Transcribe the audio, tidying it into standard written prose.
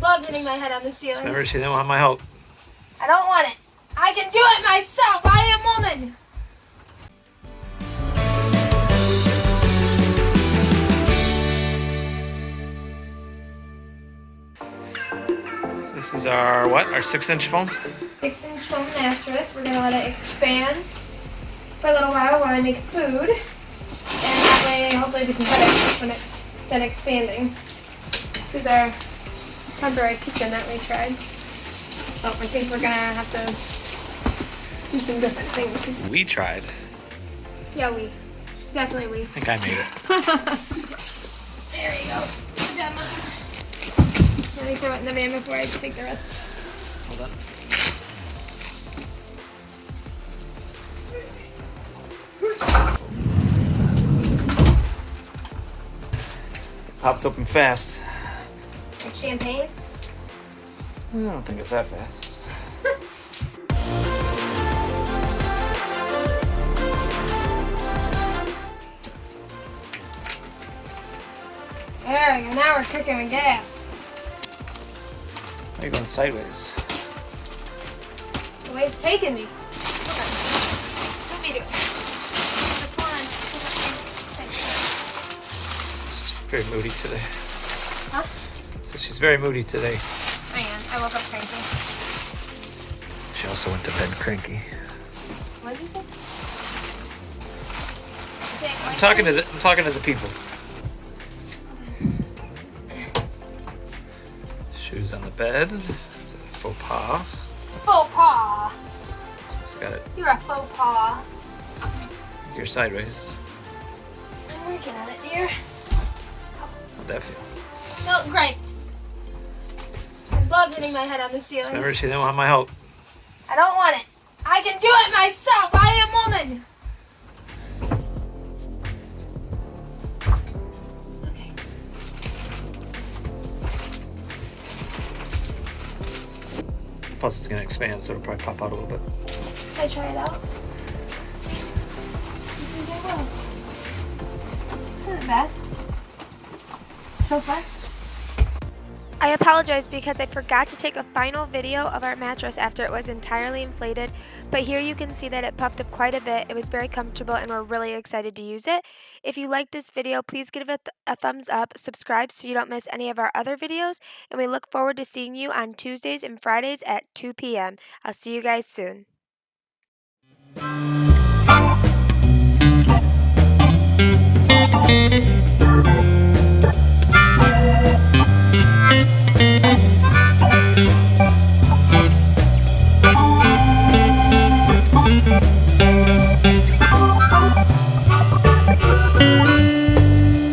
love hitting my head on the ceiling. Remember, she didn't want my help. I don't want it. I can do it myself. I am woman. This is our what? Our 6-inch foam? 6-inch foam mattress. We're gonna let it expand for a little while I make food. And that way, hopefully we can cut it when it's done expanding. This is our temporary kitchen that we tried. Oh, I think we're gonna have to do some different things. 'Cause We tried. yeah, we. Definitely we. I think I made it. There you go. Good job, Mom. Let me throw it in the van before I take the rest. Hold on. Pops open fast. Like champagne? I don't think it's that fast. There we go. Now we're cooking with gas. Why are you going sideways? The way it's taking me. Okay. Let me do it. She's very moody today. Huh? So she's very moody today. I am. I woke up cranky. She also went to bed cranky. What did you say? I'm talking to the people. Shoes on the bed. It's a faux pas. Faux pas. She's got it. You're a faux pas. You're sideways. I'm working on it, dear. How'd that feel? Felt great. I love hitting my head on the ceiling. Remember, she didn't want my help. I don't want it. I can do it myself. I am woman. Okay. Plus, it's gonna expand, so it'll probably pop out a little bit. Can I try it out? You think I will? This isn't bad. So far. I apologize because I forgot to take a final video of our mattress after it was entirely inflated, but here you can see that it puffed up quite a bit. It was very comfortable and we're really excited to use it. If you like this video, please give it a thumbs up, subscribe so you don't miss any of our other videos, and we look forward to seeing you on Tuesdays and Fridays at 2 p.m. I'll see you guys soon.